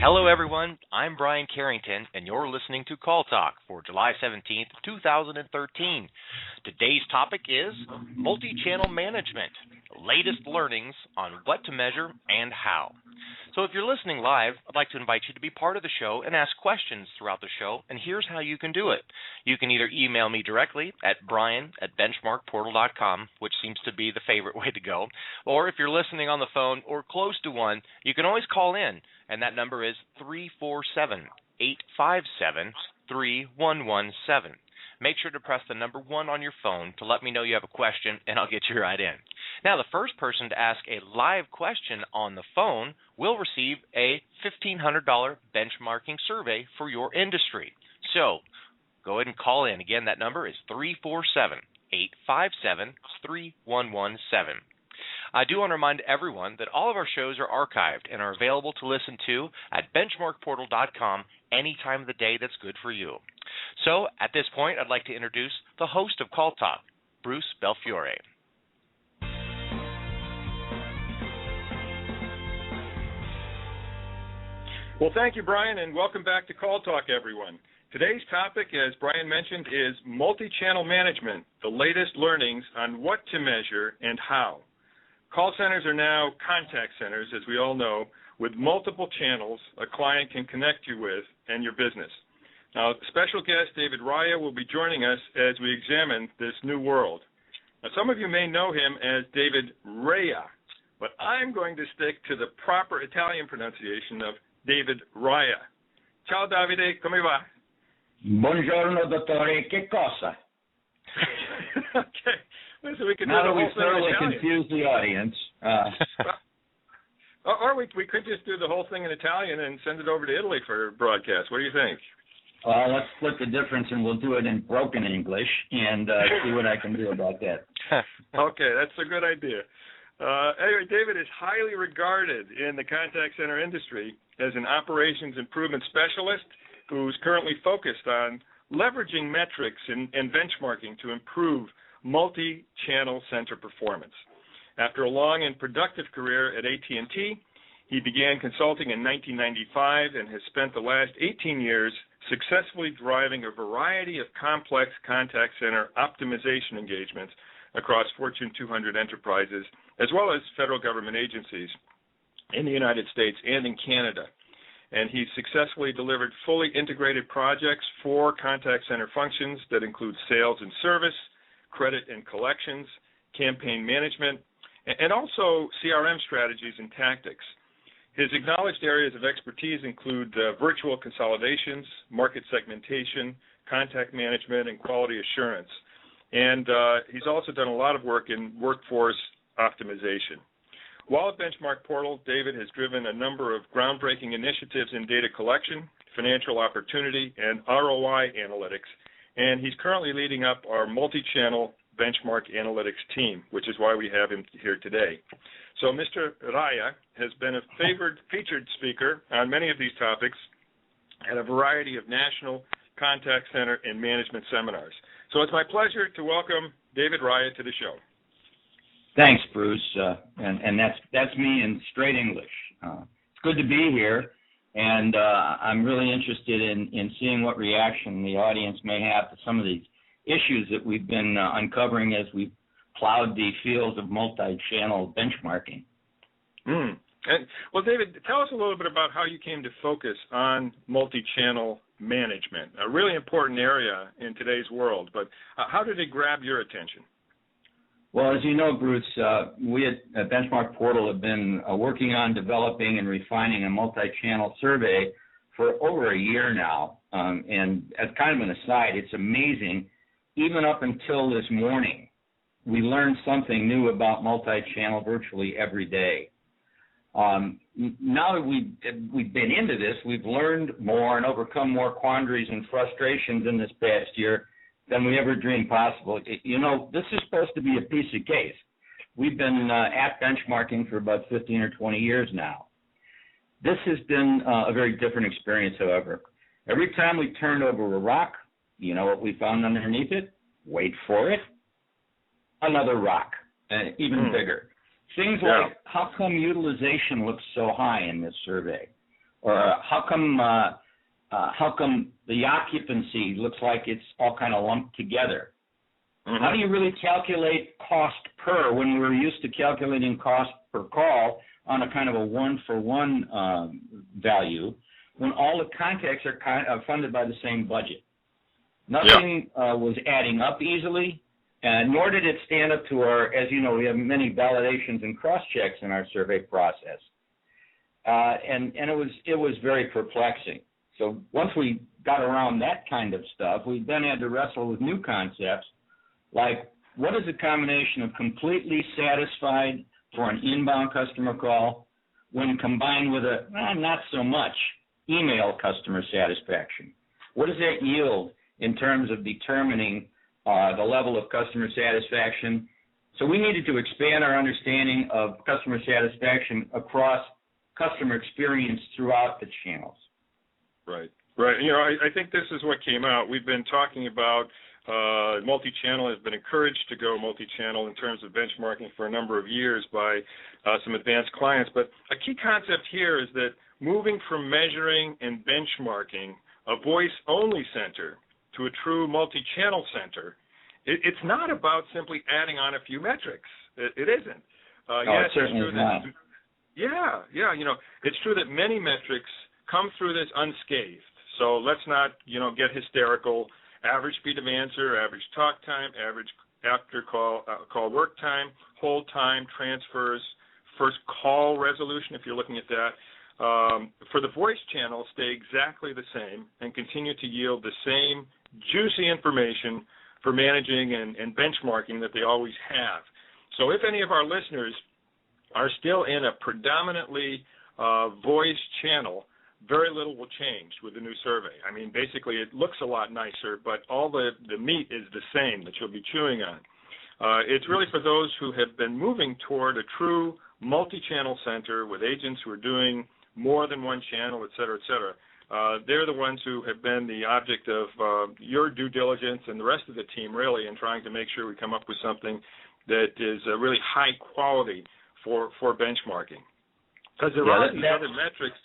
Hello, everyone. I'm Brian Carrington, and you're listening to Call Talk for July 17th, 2013. Today's topic is multi-channel management, latest learnings on what to measure and how. So if you're listening live, I'd like to invite you to be part of the show and ask questions throughout the show, and here's how you can do it. You can either email me directly at brian@benchmarkportal.com, which seems to be the favorite way to go, or if you're listening on the phone or close to one, you can always call in, and that number is 347-857-3117. Make sure to press the number 1 on your phone to let me know you have a question, and I'll get you right in. Now, the first person to ask a live question on the phone will receive a $1,500 benchmarking survey for your industry. So go ahead and call in. Again, that number is 347-857-3117. I do want to remind everyone that all of our shows are archived and are available to listen to at BenchmarkPortal.com any time of the day that's good for you. So at this point, I'd like to introduce the host of Call Talk, Bruce Belfiore. Well, thank you, Brian, and welcome back to Call Talk, everyone. Today's topic, as Brian mentioned, is multi-channel management, the latest learnings on what to measure and how. Call centers are now contact centers, as we all know, with multiple channels a client can connect you with and your business. Now, special guest David Raia will be joining us as we examine this new world. Now, some of you may know him as David Raia, but I'm going to stick to the proper Italian pronunciation of David Raia. Ciao Davide, come va? Buongiorno, dottore, che cosa? Okay. Listen, we can now do the that we whole thing in thoroughly Italian. confuse the audience. Or we could just do the whole thing in Italian and send it over to Italy for broadcast. What do you think? Well, let's split the difference, and we'll do it in broken English and see what I can do about that. Okay, that's a good idea. Anyway, David is highly regarded in the contact center industry as an operations improvement specialist who's currently focused on leveraging metrics and benchmarking to improve multi-channel center performance. After a long and productive career at AT&T, he began consulting in 1995 and has spent the last 18 years successfully driving a variety of complex contact center optimization engagements across Fortune 200 enterprises, as well as federal government agencies in the United States and in Canada. And he's successfully delivered fully integrated projects for contact center functions that include sales and service, credit and collections, campaign management, and also CRM strategies and tactics. His acknowledged areas of expertise include virtual consolidations, market segmentation, contact management, and quality assurance. And he's also done a lot of work in workforce optimization. While at BenchmarkPortal, David has driven a number of groundbreaking initiatives in data collection, financial opportunity, and ROI analytics, and he's currently leading up our multi-channel benchmark analytics team, which is why we have him here today. So Mr. Raia has been a featured speaker on many of these topics at a variety of national contact center and management seminars. So it's my pleasure to welcome David Raia to the show. Thanks, Bruce, and that's me in straight English. It's good to be here, and I'm really interested in seeing what reaction the audience may have to some of these issues that we've been uncovering as we've plowed the field of multi-channel benchmarking. Well, David, tell us a little bit about how you came to focus on multi-channel management, a really important area in today's world, but how did it grab your attention? Well, as you know, Bruce, we at BenchmarkPortal have been working on developing and refining a multi-channel survey for over a year now. And as kind of an aside, it's amazing, even up until this morning, we learned something new about multi-channel virtually every day. Now that we've been into this, we've learned more and overcome more quandaries and frustrations in this past year than we ever dreamed possible. You know, this is supposed to be a piece of cake. We've been at benchmarking for about 15 or 20 years now. This has been a very different experience, however. Every time we turned over a rock, you know what we found underneath it? Wait for it. Another rock, even bigger. Things like, how come utilization looks so high in this survey? Or how come the occupancy looks like it's all kind of lumped together? Mm-hmm. How do you really calculate cost per when we're used to calculating cost per call on a kind of a one-for-one value when all the contacts are funded by the same budget? Nothing was adding up easily, nor did it stand up to our, as you know, we have many validations and cross-checks in our survey process. And it was very perplexing. So once we got around that kind of stuff, we then had to wrestle with new concepts like, what is a combination of completely satisfied for an inbound customer call when combined with a not so much email customer satisfaction? What does that yield in terms of determining the level of customer satisfaction? So we needed to expand our understanding of customer satisfaction across customer experience throughout the channels. Right. You know, I think this is what came out. We've been talking about multi-channel, has been encouraged to go multi-channel in terms of benchmarking for a number of years by some advanced clients. But a key concept here is that moving from measuring and benchmarking a voice-only center to a true multi-channel center, it's not about simply adding on a few metrics. It isn't. Yes, it certainly is not. Yeah. You know, it's true that many metrics come through this unscathed. So let's not, get hysterical. Average speed of answer, average talk time, average after call work time, hold time, transfers, first call resolution, if you're looking at that. For the voice channel, stay exactly the same and continue to yield the same juicy information for managing and benchmarking that they always have. So if any of our listeners are still in a predominantly voice channel, very little will change with the new survey. I mean, basically, it looks a lot nicer, but all the meat is the same that you'll be chewing on. It's really for those who have been moving toward a true multi-channel center with agents who are doing more than one channel, et cetera, et cetera. They're the ones who have been the object of your due diligence and the rest of the team, really, in trying to make sure we come up with something that is really high quality for benchmarking. Because there are these other metrics.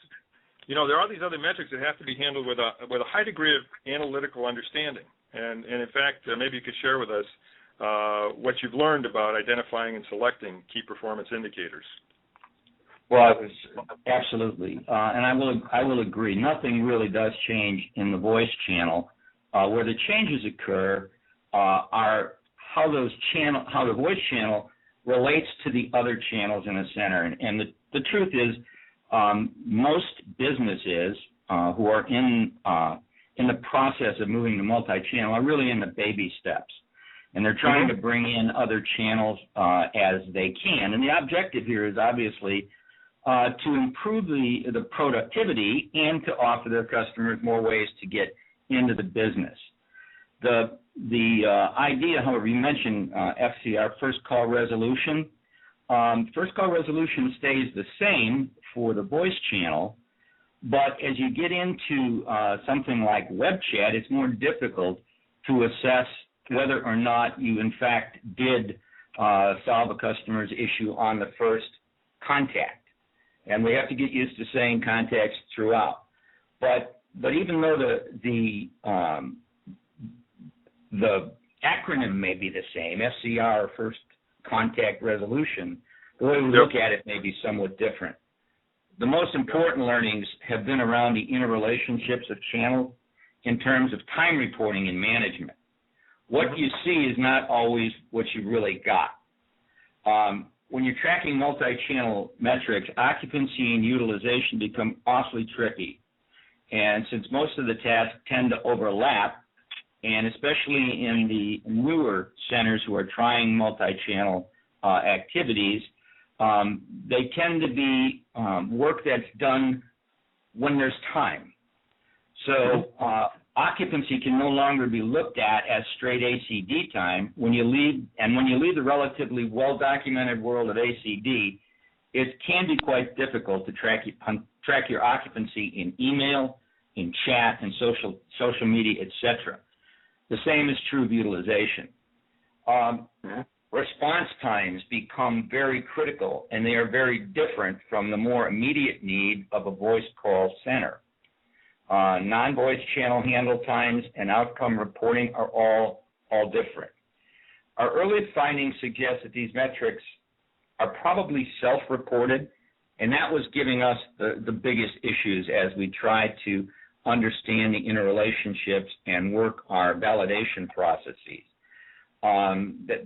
There are these other metrics that have to be handled with a high degree of analytical understanding. And in fact, maybe you could share with us what you've learned about identifying and selecting key performance indicators. Well, it was absolutely, and I will agree. Nothing really does change in the voice channel. Where the changes occur are how the voice channel relates to the other channels in a center. And the truth is, most businesses who are in the process of moving to multi-channel are really in the baby steps, and they're trying to bring in other channels as they can. And the objective here is obviously to improve the productivity and to offer their customers more ways to get into the business. The idea, however, you mentioned FCR, first call resolution. First call resolution stays the same for the voice channel, but as you get into something like web chat, it's more difficult to assess whether or not you in fact did solve a customer's issue on the first contact. And we have to get used to saying contacts throughout. But even though the acronym may be the same, FCR, first contact resolution, the way we look at it may be somewhat different. The most important learnings have been around the interrelationships of channels in terms of time reporting and management. What you see is not always what you really got. When you're tracking multi-channel metrics, occupancy and utilization become awfully tricky. And since most of the tasks tend to overlap, and especially in the newer centers who are trying multi-channel activities, they tend to be work that's done when there's time. So occupancy can no longer be looked at as straight ACD time. When you leave the relatively well-documented world of ACD, it can be quite difficult to track your occupancy in email, in chat, and social media, etc. The same is true of utilization. response times become very critical, and they are very different from the more immediate need of a voice call center. Non-voice channel handle times and outcome reporting are all different. Our early findings suggest that these metrics are probably self-reported, and that was giving us the biggest issues as we tried to understand the interrelationships and work our validation processes. That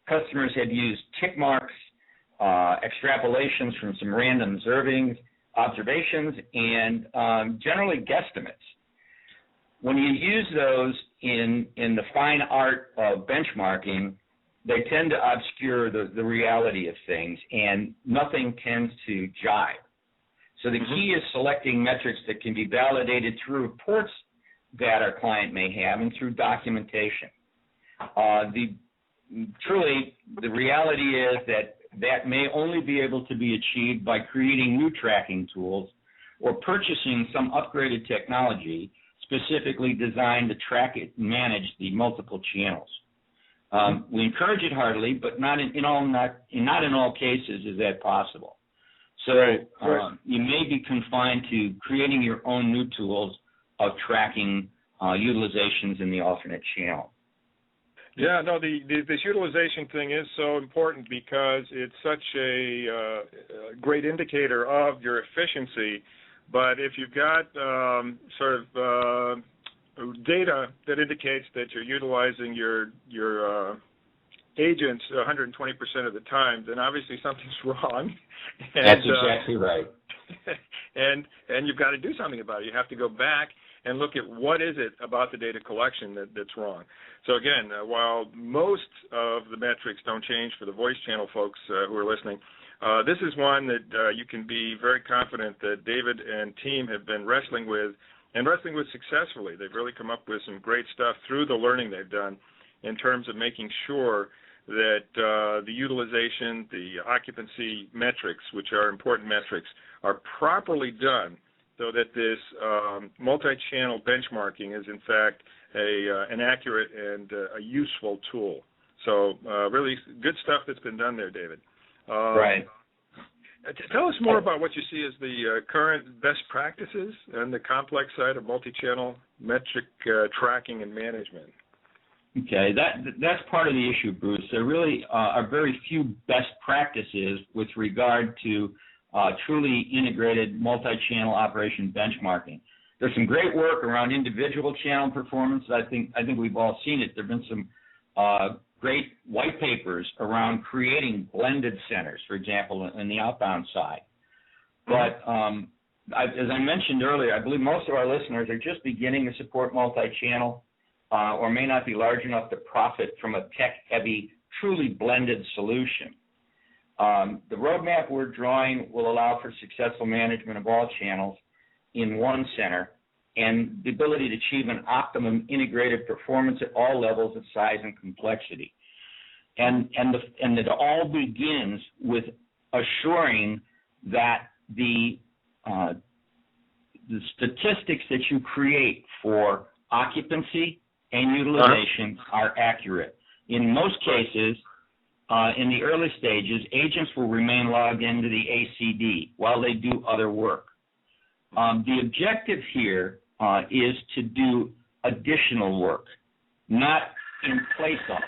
customers had used tick marks, extrapolations from some random observations, and generally guesstimates. When you use those in the fine art of benchmarking, they tend to obscure the reality of things, and nothing tends to jive. So the key is selecting metrics that can be validated through reports that our client may have and through documentation. Truly, the reality is that may only be able to be achieved by creating new tracking tools or purchasing some upgraded technology specifically designed to track it and manage the multiple channels. We encourage it heartily, but not in all cases is that possible. So you may be confined to creating your own new tools of tracking utilizations in the alternate channel. Yeah, no, this utilization thing is so important because it's such a great indicator of your efficiency. But if you've got data that indicates that you're utilizing your agents 120% of the time, then obviously something's wrong. That's exactly right. And you've got to do something about it. You have to go back and look at what is it about the data collection that's wrong. So again, while most of the metrics don't change for the voice channel folks who are listening, this is one that you can be very confident that David and team have been wrestling with successfully. They've really come up with some great stuff through the learning they've done in terms of making sure that the utilization, the occupancy metrics, which are important metrics, are properly done so that this multi-channel benchmarking is, in fact, an accurate and a useful tool. So really good stuff that's been done there, David. Right. Tell us more about what you see as the current best practices and the complex side of multi-channel metric tracking and management. Okay, that's part of the issue, Bruce. There really are very few best practices with regard to truly integrated multi-channel operation benchmarking. There's some great work around individual channel performance. I think we've all seen it. There have been some great white papers around creating blended centers, for example, in the outbound side. But as I mentioned earlier, I believe most of our listeners are just beginning to support multi-channel or may not be large enough to profit from a tech-heavy, truly blended solution. The roadmap we're drawing will allow for successful management of all channels in one center and the ability to achieve an optimum integrated performance at all levels of size and complexity. And it all begins with assuring that the statistics that you create for occupancy and utilization are accurate. In most cases, in the early stages, agents will remain logged into the ACD while they do other work. The objective here is to do additional work, not in place of.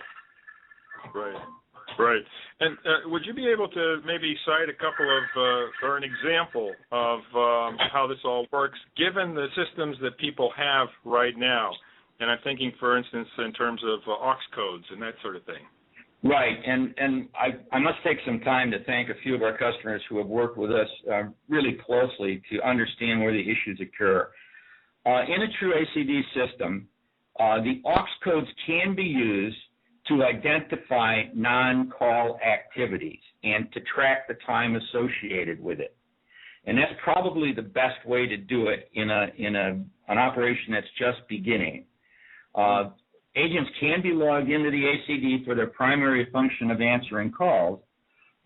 Right. And would you be able to maybe cite a couple of, or an example of how this all works, given the systems that people have right now? And I'm thinking, for instance, in terms of aux codes and that sort of thing. Right, and I must take some time to thank a few of our customers who have worked with us really closely to understand where the issues occur. In a true ACD system, the aux codes can be used to identify non-call activities and to track the time associated with it. And that's probably the best way to do it in an operation that's just beginning. Agents can be logged into the ACD for their primary function of answering calls,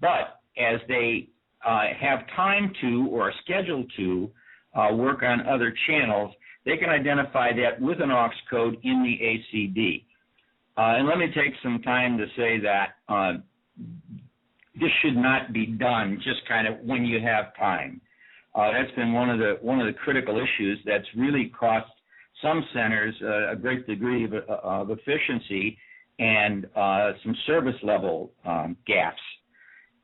but as they have time to or are scheduled to work on other channels, they can identify that with an aux code in the ACD. And let me take some time to say that this should not be done just kind of when you have time. That's been one of the critical issues that's really cost some centers a great degree of efficiency and some service level gaps.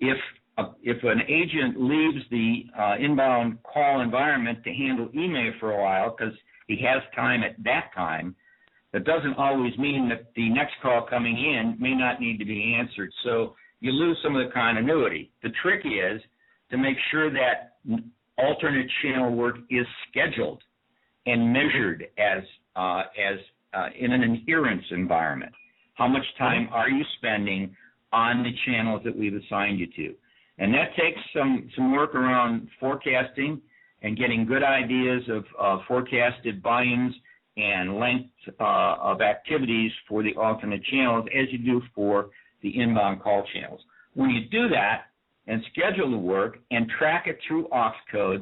If an agent leaves the inbound call environment to handle email for a while because he has time at that time, that doesn't always mean that the next call coming in may not need to be answered. So you lose some of the continuity. The trick is to make sure that alternate channel work is scheduled and measured as in an adherence environment. How much time are you spending on the channels that we've assigned you to? And that takes some work around forecasting and getting good ideas of forecasted volumes and length of activities for the alternate channels as you do for the inbound call channels. When you do that and schedule the work and track it through Oxcode,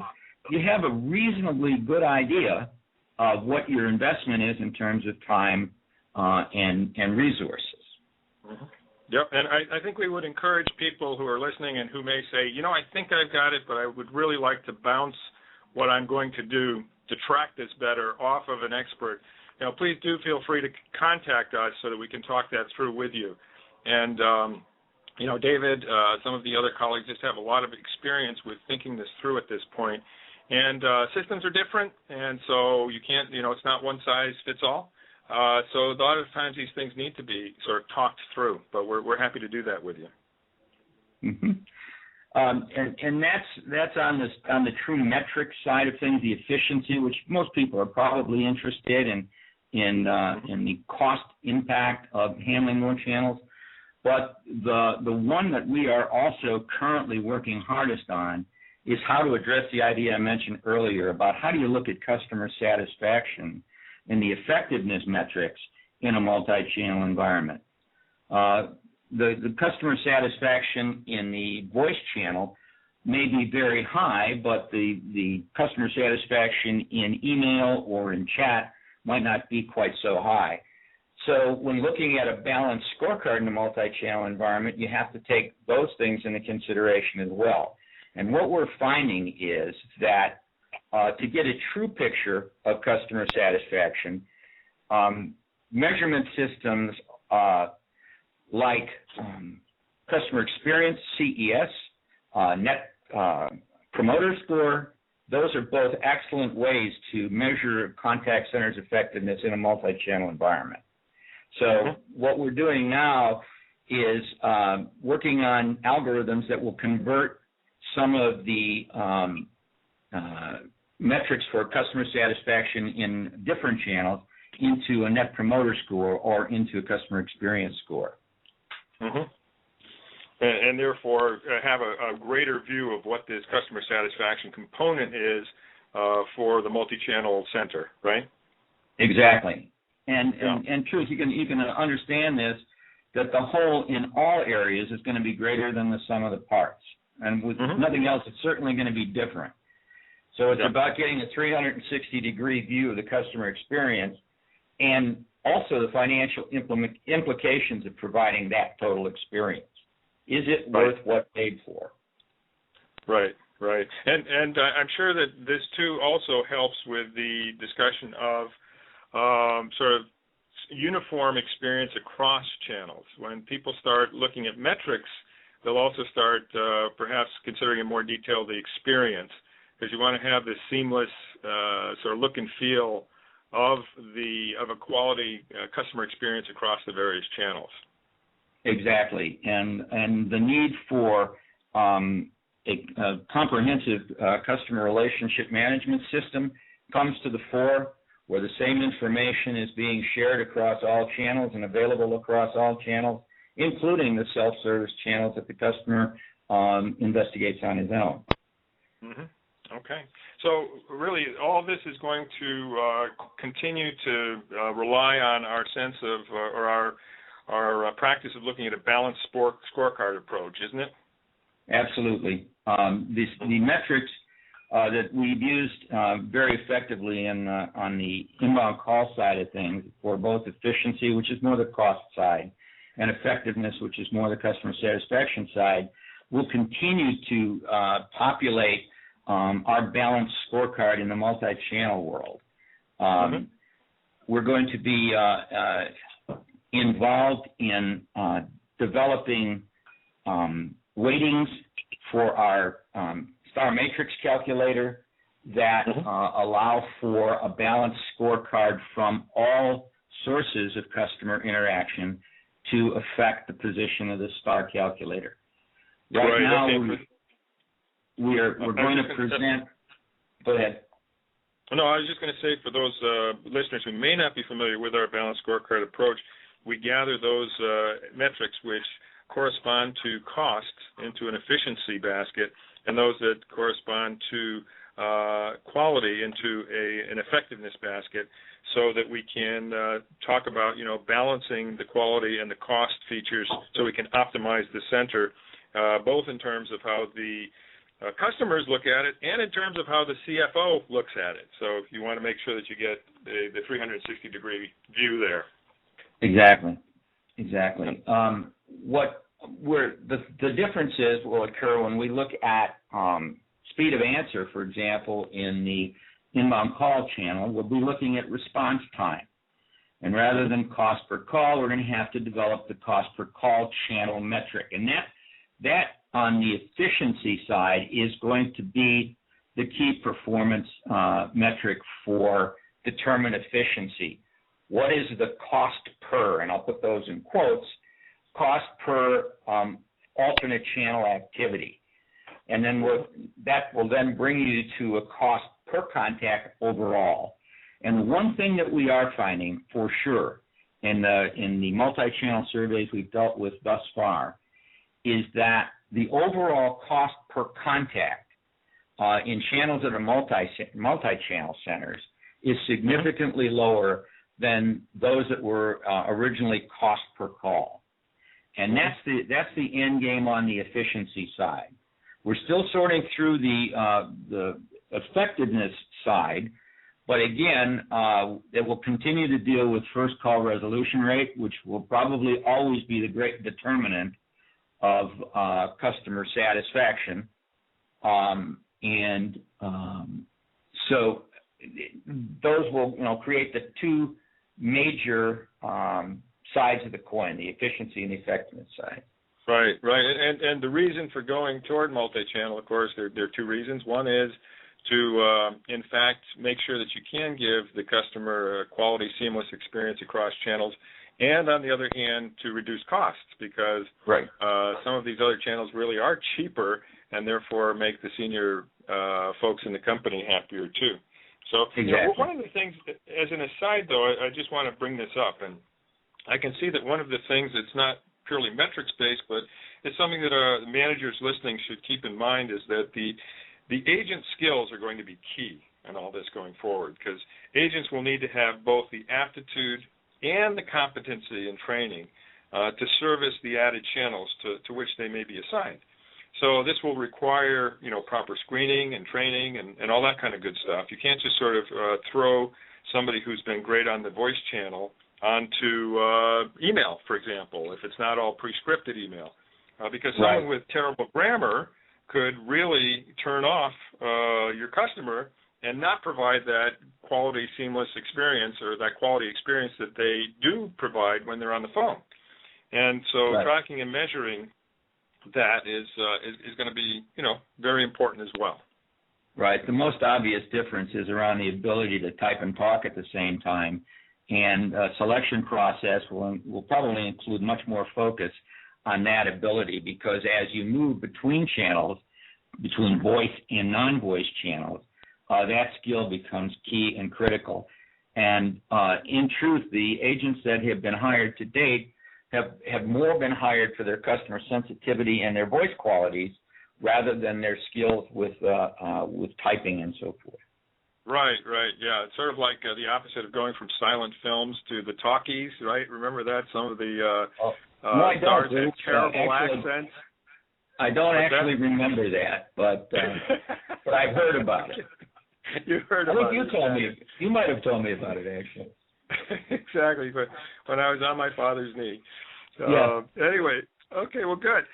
you have a reasonably good idea of what your investment is in terms of time and resources. Mm-hmm. Yep, and I think we would encourage people who are listening and who may say, I think I've got it, but I would really like to bounce what I'm going to do to track this better off of an expert. Please do feel free to contact us so that we can talk that through with you. And, David, some of the other colleagues just have a lot of experience with thinking this through at this point. And systems are different, and so you can't, it's not one size fits all. So a lot of times these things need to be sort of talked through, but we're happy to do that with you. Mm-hmm. And that's on the true metrics side of things, the efficiency, which most people are probably interested in the cost impact of handling more channels. But the one that we are also currently working hardest on is how to address the idea I mentioned earlier about how do you look at customer satisfaction and the effectiveness metrics in a multi-channel environment. The customer satisfaction in the voice channel may be very high, but the customer satisfaction in email or in chat might not be quite so high. So when looking at a balanced scorecard in a multi-channel environment, you have to take those things into consideration as well. And what we're finding is that to get a true picture of customer satisfaction, measurement systems like customer experience, CES, net promoter score, those are both excellent ways to measure contact center's effectiveness in a multi-channel environment. So what we're doing now is working on algorithms that will convert some of the metrics for customer satisfaction in different channels into a net promoter score or into a customer experience score. Mm-hmm. And therefore have a greater view of what this customer satisfaction component is for the multi-channel center, right? Exactly. And truth, you can understand this, that the whole in all areas is going to be greater than the sum of the parts. And with nothing else, it's certainly going to be different. So it's about getting a 360-degree view of the customer experience and also the financial implications of providing that total experience. Is it worth what paid for? Right. And I'm sure that this, too, also helps with the discussion of sort of uniform experience across channels. When people start looking at metrics, they'll also start perhaps considering in more detail the experience, because you want to have this seamless sort of look and feel of a quality customer experience across the various channels. Exactly, and the need for a comprehensive customer relationship management system comes to the fore, where the same information is being shared across all channels and available across all channels, including the self-service channels that the customer investigates on his own. Mm-hmm. Okay. So really all of this is going to continue to rely on our sense of, or our practice of looking at a balanced scorecard approach, isn't it? Absolutely. The metrics that we've used very effectively on the inbound call side of things for both efficiency, which is more the cost side, and effectiveness, which is more the customer satisfaction side, will continue to populate our balanced scorecard in the multi-channel world. We're going to be involved in developing weightings for our star matrix calculator that allow for a balanced scorecard from all sources of customer interaction to affect the position of the star calculator. Right now, we're going to present. Go ahead. No, I was just going to say, for those listeners who may not be familiar with our balanced scorecard approach, we gather those metrics which correspond to cost into an efficiency basket, and those that correspond to quality into an effectiveness basket, so that we can talk about, balancing the quality and the cost features so we can optimize the center, both in terms of how the customers look at it and in terms of how the CFO looks at it. So you want to make sure that you get the 360-degree view there. Exactly. The differences will occur when we look at speed of answer, for example, in the inbound call channel. We'll be looking at response time. And rather than cost per call, we're going to have to develop the cost per call channel metric. And that on the efficiency side is going to be the key performance metric for determine efficiency. What is the cost per, and I'll put those in quotes, cost per alternate channel activity. And then that will then bring you to a cost per contact overall. And the one thing that we are finding for sure in the multi-channel surveys we've dealt with thus far is that the overall cost per contact in channels that are multi-channel centers is significantly lower than those that were originally cost per call. And that's the end game on the efficiency side. We're still sorting through the effectiveness side, but again, it will continue to deal with first call resolution rate, which will probably always be the great determinant of customer satisfaction. So those will create the two major sides of the coin, the efficiency and the effectiveness side. Right. And the reason for going toward multi-channel, of course, there are two reasons. One is to, in fact, make sure that you can give the customer a quality, seamless experience across channels, and on the other hand, to reduce costs, because some of these other channels really are cheaper and therefore make the senior folks in the company happier too. So one of the things, as an aside though, I just want to bring this up, and I can see that one of the things that's not purely metrics-based, but it's something that managers listening should keep in mind, is that the agent skills are going to be key in all this going forward, because agents will need to have both the aptitude and the competency and training to service the added channels to which they may be assigned. So this will require, proper screening and training and all that kind of good stuff. You can't just sort of throw somebody who's been great on the voice channel onto email, for example, if it's not all pre-scripted email, because someone with terrible grammar could really turn off your customer and not provide that quality, seamless experience, or that quality experience that they do provide when they're on the phone. And so tracking and measuring that is going to be, very important as well. Right. The most obvious difference is around the ability to type and talk at the same time, and selection process will probably include much more focus on that ability, because as you move between channels, between voice and non-voice channels, that skill becomes key and critical. And in truth, the agents that have been hired to date have more been hired for their customer sensitivity and their voice qualities rather than their skills with typing and so forth. Right, yeah. It's sort of like the opposite of going from silent films to the talkies, right? Remember that? Some of the stars had terrible accents. I don't actually remember that, but I've heard about it. You heard about it. I think you told me. You might have told me about it, actually. Exactly, but when I was on my father's knee. Yeah. Anyway, okay, well, good.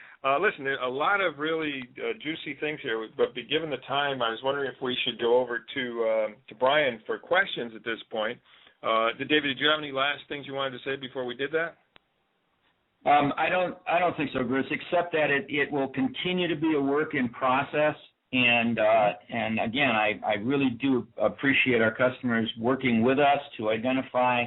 Listen, there's a lot of really juicy things here, but given the time, I was wondering if we should go over to Brian for questions at this point. David, did you have any last things you wanted to say before we did that? I don't think so, Bruce, except that it will continue to be a work in process. And again, I really do appreciate our customers working with us to identify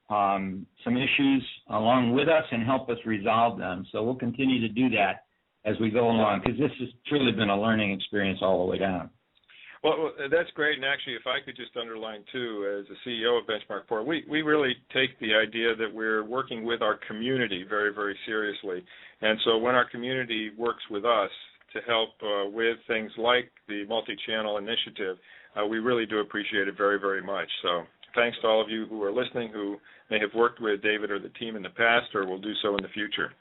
some issues along with us and help us resolve them. So we'll continue to do that as we go along, because this has truly been a learning experience all the way down. Well, that's great. And actually, if I could just underline, too, as the CEO of BenchmarkPortal, we really take the idea that we're working with our community very, very seriously. And so when our community works with us to help with things like the multi-channel initiative, we really do appreciate it very, very much. So thanks to all of you who are listening who may have worked with David or the team in the past or will do so in the future.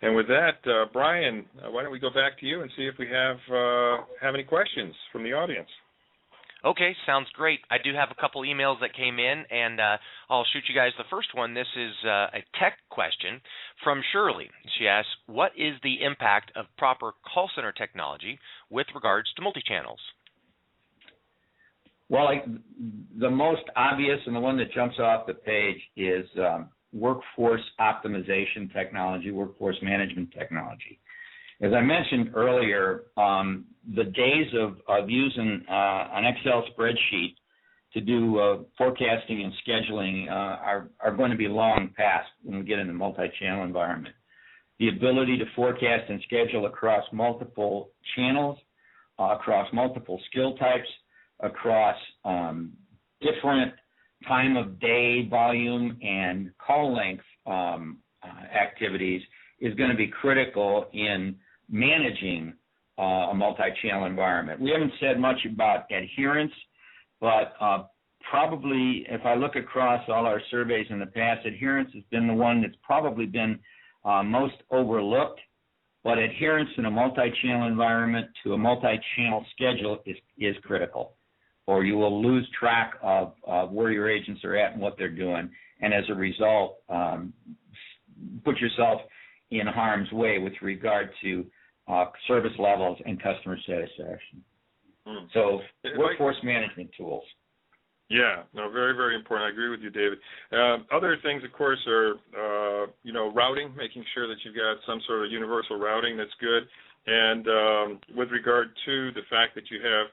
And with that, Brian, why don't we go back to you and see if we have any questions from the audience. Okay, sounds great. I do have a couple emails that came in, and I'll shoot you guys the first one. This is a tech question from Shirley. She asks, what is the impact of proper call center technology with regards to multi-channels? Well, the most obvious and the one that jumps off the page is workforce optimization technology, workforce management technology. As I mentioned earlier, the days of using an Excel spreadsheet to do forecasting and scheduling are going to be long past when we get in the multi-channel environment. The ability to forecast and schedule across multiple channels, across multiple skill types, across different time of day, volume, and call length activities is going to be critical in managing a multi-channel environment. We haven't said much about adherence, but probably if I look across all our surveys in the past, adherence has been the one that's probably been most overlooked. But adherence in a multi-channel environment to a multi-channel schedule is critical, or you will lose track of where your agents are at and what they're doing, and as a result, put yourself in harm's way with regard to service levels and customer satisfaction. So workforce management tools. Yeah, no, very, very important. I agree with you, David. Other things, of course, are, routing, making sure that you've got some sort of universal routing that's good. And with regard to the fact that you have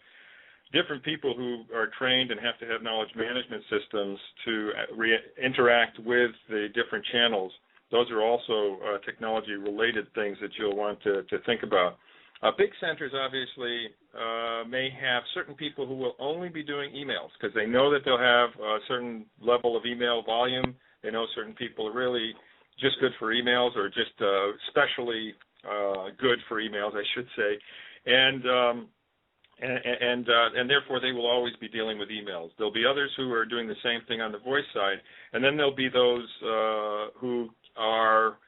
different people who are trained and have to have knowledge management systems to interact with the different channels, those are also technology-related things that you'll want to think about. Big centers, obviously, may have certain people who will only be doing emails because they know that they'll have a certain level of email volume. They know certain people are really just good for emails or just especially good for emails, I should say. And therefore they will always be dealing with emails. There'll be others who are doing the same thing on the voice side, and then there'll be those who are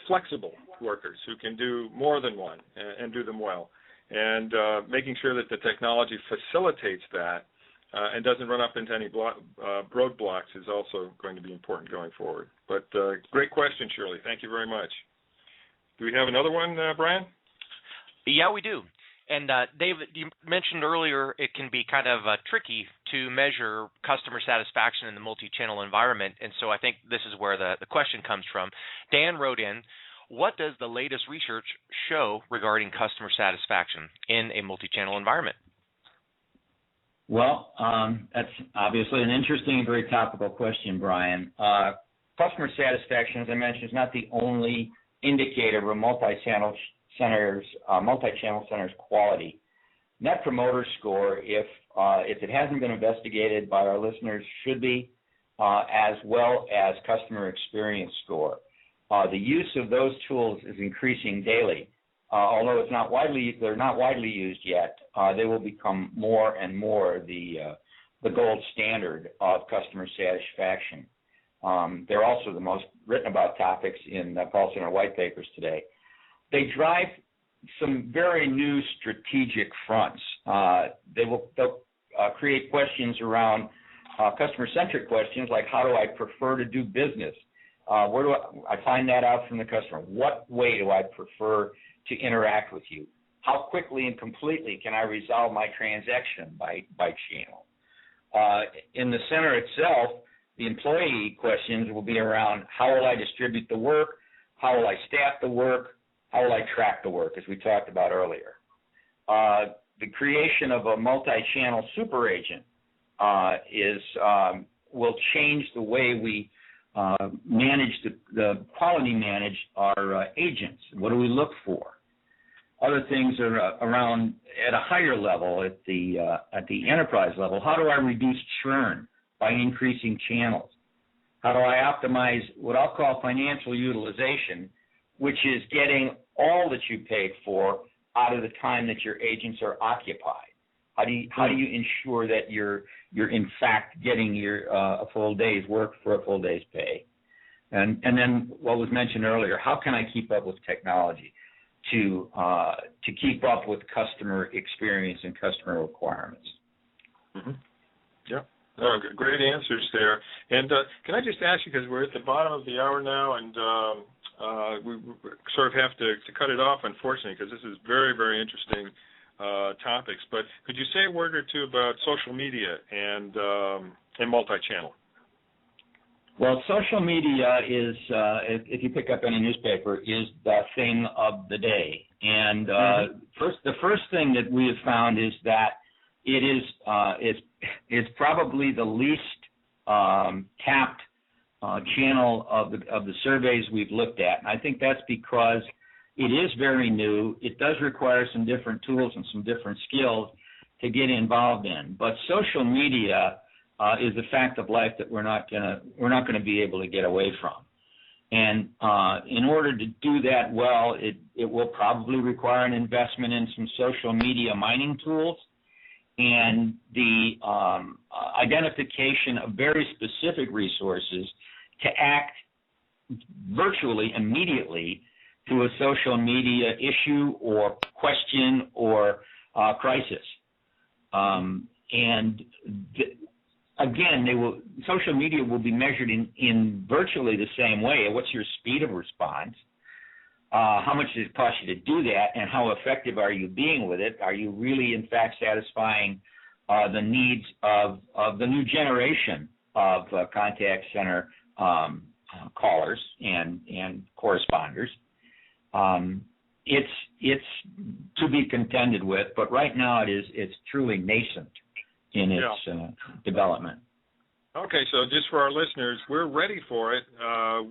flexible workers who can do more than one and do them well. And making sure that the technology facilitates that and doesn't run up into any roadblocks is also going to be important going forward. But great question, Shirley. Thank you very much. Do we have another one, Brian? Yeah, we do. And David, you mentioned earlier it can be kind of tricky to measure customer satisfaction in the multi-channel environment, and so I think this is where the question comes from. Dan wrote in, what does the latest research show regarding customer satisfaction in a multi-channel environment? Well, that's obviously an interesting and very topical question, Brian. Customer satisfaction, as I mentioned, is not the only indicator of a multi-channel center's quality. Net Promoter Score, if it hasn't been investigated by our listeners, should be, as well as Customer Experience Score. The use of those tools is increasing daily. Although they're not widely used yet, they will become more and more the gold standard of customer satisfaction. They're also the most written about topics in call center white papers today. they drive some very new strategic fronts. They'll create questions around customer-centric questions like, how do I prefer to do business? Where do I find that out from the customer? What way do I prefer to interact with you? How quickly and completely can I resolve my transaction by channel? In the center itself, the employee questions will be around, how will I distribute the work? How will I staff the work? How will I track the work, as we talked about earlier? The creation of a multi-channel super agent will change the way we quality manage our agents. What do we look for? Other things are around at a higher level, at the enterprise level. How do I reduce churn by increasing channels? How do I optimize what I'll call financial utilization, which is getting all that you paid for out of the time that your agents are occupied? How do you ensure that you're in fact getting your a full day's work for a full day's pay? And then what was mentioned earlier, how can I keep up with technology to keep up with customer experience and customer requirements? Mm-hmm. Yeah. Great answers there. And can I just ask you, because we're at the bottom of the hour now, and we sort of have to cut it off, unfortunately, because this is very, very interesting topics. But could you say a word or two about social media and multi-channel? Well, social media is, if you pick up any newspaper, is the thing of the day. And the first thing that we have found is that it is probably the least tapped channel of the surveys we've looked at. And I think that's because it is very new. It does require some different tools and some different skills to get involved in. But social media is a fact of life that we're not going to be able to get away from. And in order to do that well, it will probably require an investment in some social media mining tools and the identification of very specific resources to act virtually immediately to a social media issue or question or crisis. Again, social media will be measured in virtually the same way. What's your speed of response? How much does it cost you to do that, and how effective are you being with it? Are you really, in fact, satisfying the needs of the new generation of contact center callers and corresponders? It's to be contended with, but right now it's truly nascent in its development. Okay, so just for our listeners, we're ready for it.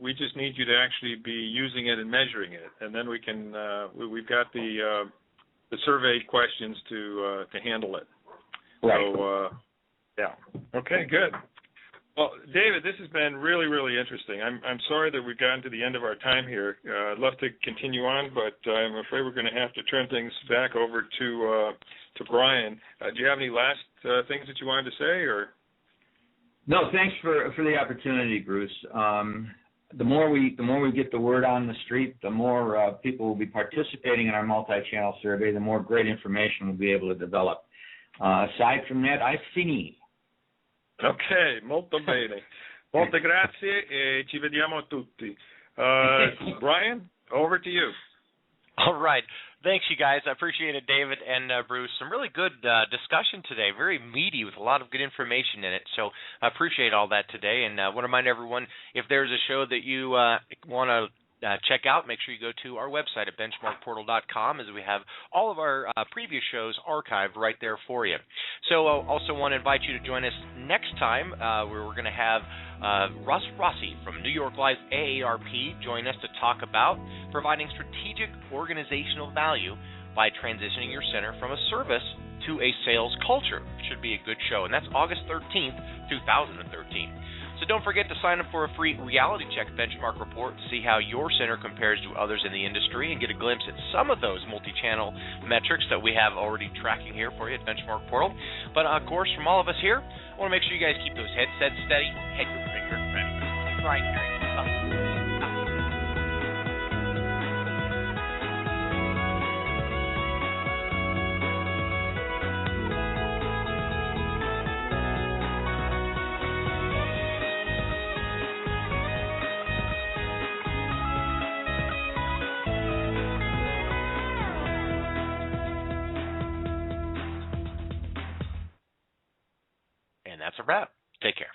We just need you to actually be using it and measuring it, and then we can. We've got the survey questions to handle it. Right. So, Okay, good. Well, David, this has been really, really interesting. I'm sorry that we've gotten to the end of our time here. I'd love to continue on, but I'm afraid we're going to have to turn things back over to Brian. Do you have any last things that you wanted to say, or? No, thanks for the opportunity, Bruce. The more we get the word on the street, the more people will be participating in our multi-channel survey, the more great information we'll be able to develop. Aside from that, I've finished. Ok, molto bene. Molte grazie e ci vediamo tutti. Brian, over to you. All right. Thanks, you guys. I appreciate it, David and Bruce. Some really good discussion today, very meaty with a lot of good information in it. So I appreciate all that today. And I want to remind everyone, if there's a show that you want to check out, make sure you go to our website at BenchmarkPortal.com, as we have all of our previous shows archived right there for you. So I also want to invite you to join us next time, where we're going to have Russ Rossi from New York Life AARP join us to talk about providing strategic organizational value by transitioning your center from a service to a sales culture. It should be a good show, and that's August 13th, 2013. So don't forget to sign up for a free reality check benchmark report to see how your center compares to others in the industry and get a glimpse at some of those multi-channel metrics that we have already tracking here for you at Benchmark Portal. But, of course, from all of us here, I want to make sure you guys keep those headsets steady, head your finger ready. Right here. that's a wrap. Take care.